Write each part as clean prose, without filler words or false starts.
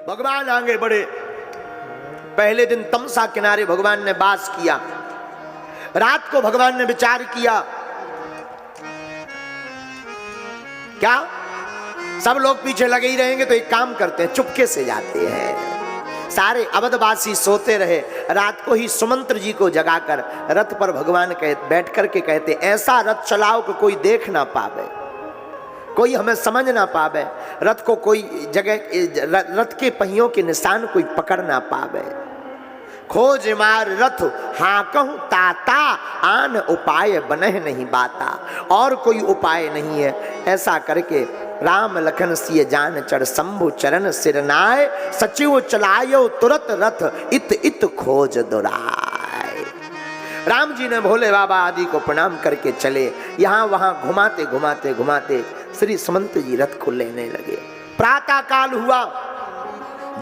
भगवान आगे बढ़े। पहले दिन तमसा किनारे भगवान ने वास किया। रात को भगवान ने विचार किया, क्या सब लोग पीछे लगे ही रहेंगे तो एक काम करते हैं, चुपके से जाते हैं। सारे अवधवासी सोते रहे। रात को ही सुमंत्र जी को जगाकर रथ पर भगवान बैठ करके कहते, ऐसा रथ चलाओ कि कोई देख ना पावे, कोई हमें समझ ना पावे, रथ को कोई जगह, रथ के पहियों के निशान कोई पकड़ ना पावे। खोज मार रथ हाँ कहूं ताता, आन उपाय बनह नहीं बाता। और कोई उपाय नहीं है। ऐसा करके राम लखन सिय जान चढ़, शंभु चरण सिर नाय, सचिव चलायो तुरत रथ, इत इत खोज दुराय। राम जी ने भोले बाबा आदि को प्रणाम करके चले। यहाँ वहां घुमाते घुमाते घुमाते श्री सुमंत जी रथ को लेने लगे। प्रातः काल हुआ,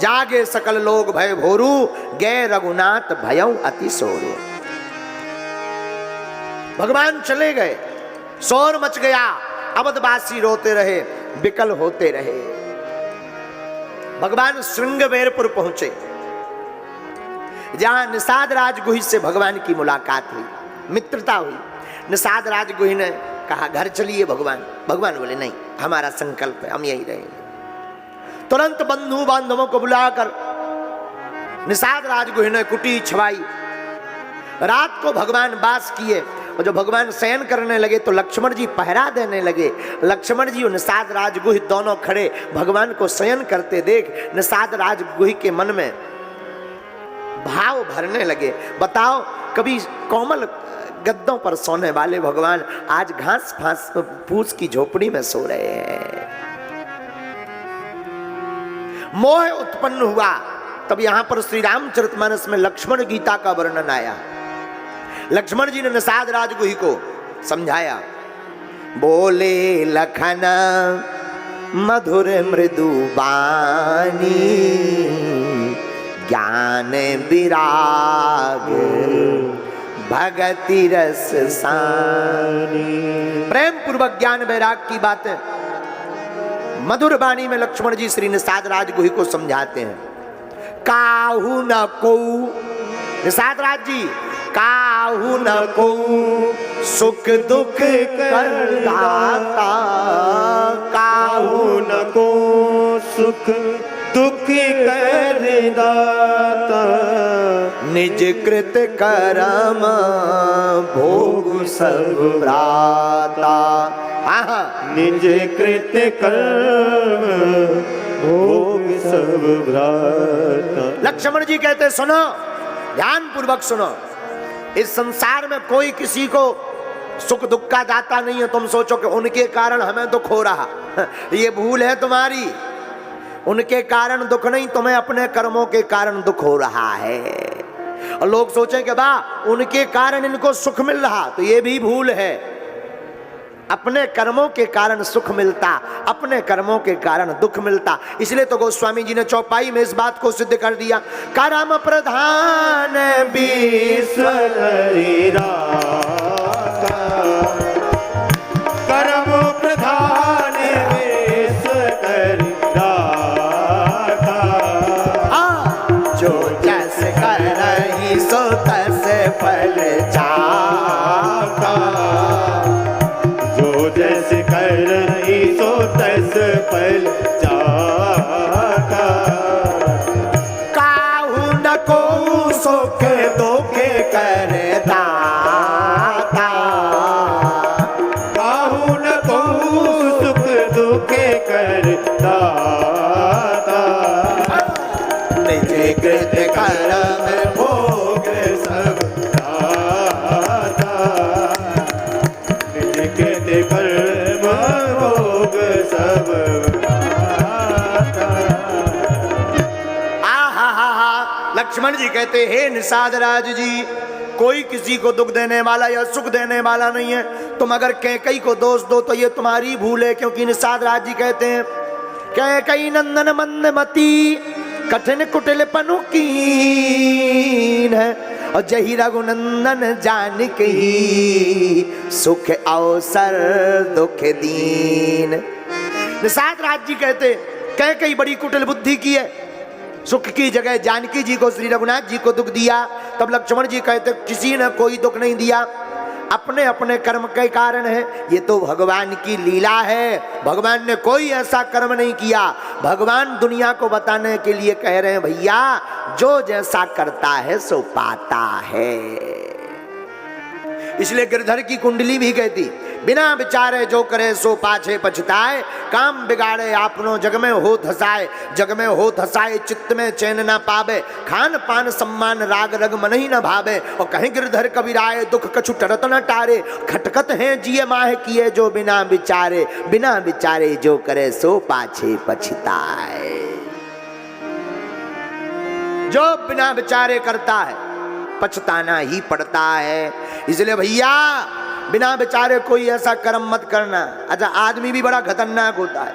जागे सकल लोग भय भोरू, गए रघुनाथ भयऊ अति सोरू। भगवान चले गए, शोर मच गया, अवधवासी रोते रहे, विकल होते रहे। भगवान श्रृंगबेरपुर पहुंचे, जहां निषाद राजगुही से भगवान की मुलाकात हुई, मित्रता हुई। निषाद राजगुही ने कहा, घर चलिए भगवान। भगवान बोले, नहीं, हमारा संकल्प है, हम यहीं रहेंगे। तुरंत बंधु बांधवों को बुलाकर निषाद राजगुही ने कुटी छवाई। रात को भगवान वास किए, और जब भगवान शयन करने लगे तो लक्ष्मण जी पहरा देने लगे। लक्ष्मण जी और निषाद राजगुही दोनों खड़े भगवान को शयन करते देख निषाद राजगुही के मन में भाव भरने लगे। बताओ, कभी कोमल गद्दों पर सोने वाले भगवान आज घास फूस की झोपड़ी में सो रहे हैं। मोह उत्पन्न हुआ। तब यहां पर श्री रामचरितमानस में लक्ष्मण गीता का वर्णन आया। लक्ष्मण जी ने निषाद राजगुही को समझाया। बोले लखन मधुर मृदु बानी, ज्ञान विराग भगति रस सानी। प्रेम पूर्वक ज्ञान वैराग की बातें मधुर वाणी में लक्ष्मण जी श्री निषाद राजगुही को समझाते हैं। काहू न को, निषाद राज जी, काहू न को सुख दुख कर दाता, काहू न को सुख दुख कर दाता, निज कृत करम भोग सब भ्राता। निज कृत कर्म भोग सब भ्राता। लक्ष्मण जी कहते, सुनो, ध्यान पूर्वक सुनो, इस संसार में कोई किसी को सुख दुख का दाता नहीं है। तुम सोचो कि उनके कारण हमें दुख हो रहा, ये भूल है तुम्हारी। उनके कारण दुख नहीं, तुम्हें अपने कर्मों के कारण दुख हो रहा है। और लोग सोचें कि वाह, उनके कारण इनको सुख मिल रहा, तो ये भी भूल है। अपने कर्मों के कारण सुख मिलता, अपने कर्मों के कारण दुख मिलता। इसलिए तो गोस्वामी जी ने चौपाई में इस बात को सिद्ध कर दिया। कर्म प्रधान विश्व कर्म प्रधान विश्व जो जस करहि सो तस फल चाखा, जो जस करहि सो तस फल चाखा। काहू न को सुख दुख कर दाता, काहू न को सुख दुख कर दाता, निज कृत कर्म भोग सब दाता, निज कृत कर्म भोग सब दाता। लक्ष्मण जी कहते, हे निषाद राज जी, कोई किसी को दुख देने वाला या सुख देने वाला नहीं है। तुम अगर कैकई को दोष दो तो ये तुम्हारी भूल है, क्योंकि निषाद राज जी कहते हैं, कैकई नंदन मंदमती कठिन कुटिल पनु कीन है, और जही रघुनंदन जानकी सुख अवसर दुख दीन। निषाद राज जी कहते, कैकई बड़ी कुटिल बुद्धि की है, सुख की जगह जानकी जी को श्री रघुनाथ जी को दुख दिया, तब लक्ष्मण जी कहते किसी ने कोई दुख नहीं दिया, अपने अपने कर्म के कारण है, ये तो भगवान की लीला है। भगवान ने कोई ऐसा कर्म नहीं किया। भगवान दुनिया को बताने के लिए कह रहे हैं भैया जो जैसा करता है सो पाता है। इसलिए गिरधर की कुंडली भी कहती बिना विचारे जो करे सो पाछे पछताए, काम बिगाड़े आपनो जग में हो धसाए, जग में हो धसाए चित्त में चैन ना पावे, खान पान सम्मान राग रग मन ही न भावे। और कहीं गिरधर कबीराए दुख कछु टरत न टारे, खटकत हैं जिये माह किए जो बिना विचारे, बिना विचारे जो करे सो पाछे पछताए। जो बिना विचारे करता है पछताना ही पड़ता है। इसलिए भैया बिना विचारे कोई ऐसा कर्म मत करना। अच्छा आदमी भी बड़ा खतरनाक होता है,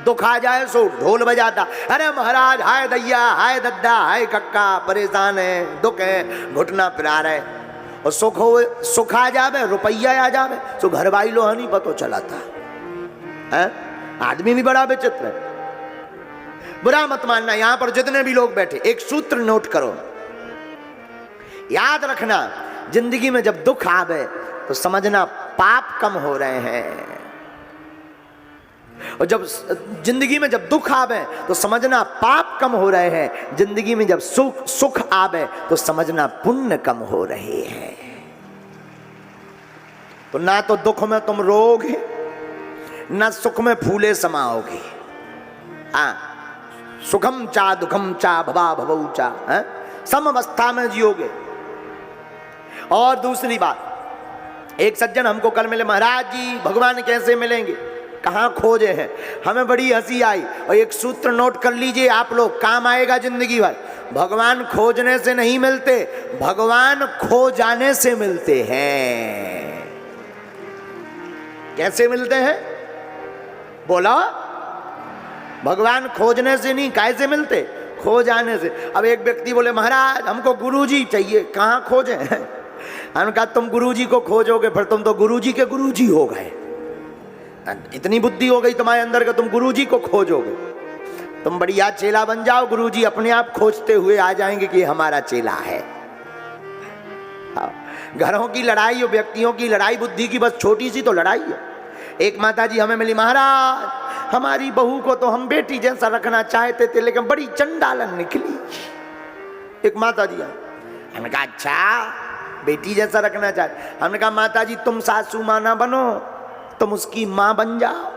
दुख आ जाए सो ढोल बजाता, अरे महाराज हाय दैया हाय दद्दा हाय कक्का, परेशान है दुख है घुटना पिरा रहे। और सुख आ जावे रुपया आ जावे सो घर वाली लोहा नहीं पतो चला था है? आदमी भी बड़ा विचित्र है। बुरा मत मानना, यहां पर जितने भी लोग बैठे एक सूत्र नोट करो, याद रखना जिंदगी में जब दुख आवे तो समझना पाप कम हो रहे हैं, और जब जिंदगी में जब दुख आवे तो समझना पाप कम हो रहे हैं, जिंदगी में जब सुख आवे तो समझना पुण्य कम हो रहे हैं। तो ना तो दुख में तुम रोओगे ना सुख में फूले समाओगे। हाँ सुखम चा दुखम चा भवा भवऊ चा, सम अवस्था में जियोगे। और दूसरी बात, एक सज्जन हमको कल मिले, महाराज जी भगवान कैसे मिलेंगे, कहाँ खोजे हैं। हमें बड़ी हंसी आई। और एक सूत्र नोट कर लीजिए आप लोग, काम आएगा जिंदगी भर। भगवान खोजने से नहीं मिलते, भगवान खो जाने से मिलते हैं। कैसे मिलते हैं बोला? भगवान खोजने से नहीं, कैसे मिलते? खो जाने से। अब एक व्यक्ति बोले महाराज हमको गुरुजी चाहिए, कहाँ खोजे? हमने कहा तुम गुरुजी को खोजोगे फिर तुम तो गुरुजी के गुरुजी हो गए। इतनी बुद्धि हो गई तुम्हारे अंदर का तुम गुरुजी को खोजोगे। तुम बढ़िया चेला बन जाओ, गुरुजी अपने आप खोजते हुए आ जाएंगे कि हमारा चेला है। घरों की लड़ाई और व्यक्तियों की लड़ाई बुद्धि की बस छोटी सी तो लड़ाई है। एक माता जी हमें मिली, महाराज हमारी बहू को तो हम बेटी जैसा रखना चाहते थे लेकिन बड़ी चंडालन निकली। एक माता जी हमने कहा अच्छा बेटी जैसा रखना चाहते। हमने कहा माता जी तुम सासू माँ ना बनो, तुम उसकी माँ बन जाओ।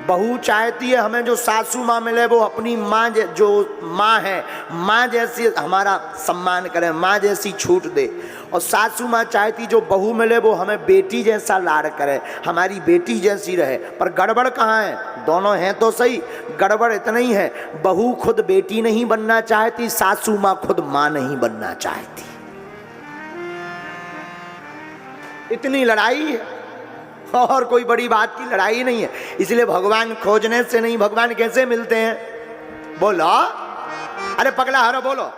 बहू चाहती है हमें जो सासू माँ मिले वो अपनी माँ जो माँ है माँ जैसी हमारा सम्मान करे, माँ जैसी छूट दे। और सासू माँ चाहती जो बहू मिले वो हमें बेटी जैसा लाड़ करे, हमारी बेटी जैसी रहे। पर गड़बड़ कहाँ है? दोनों हैं तो सही, गड़बड़ इतना ही है बहू खुद बेटी नहीं बनना चाहती, सासू माँ खुद माँ नहीं बनना चाहती। इतनी लड़ाई है और कोई बड़ी बात की लड़ाई नहीं है। इसलिए भगवान खोजने से नहीं, भगवान कैसे मिलते हैं बोलो? अरे पगला हरो बोलो।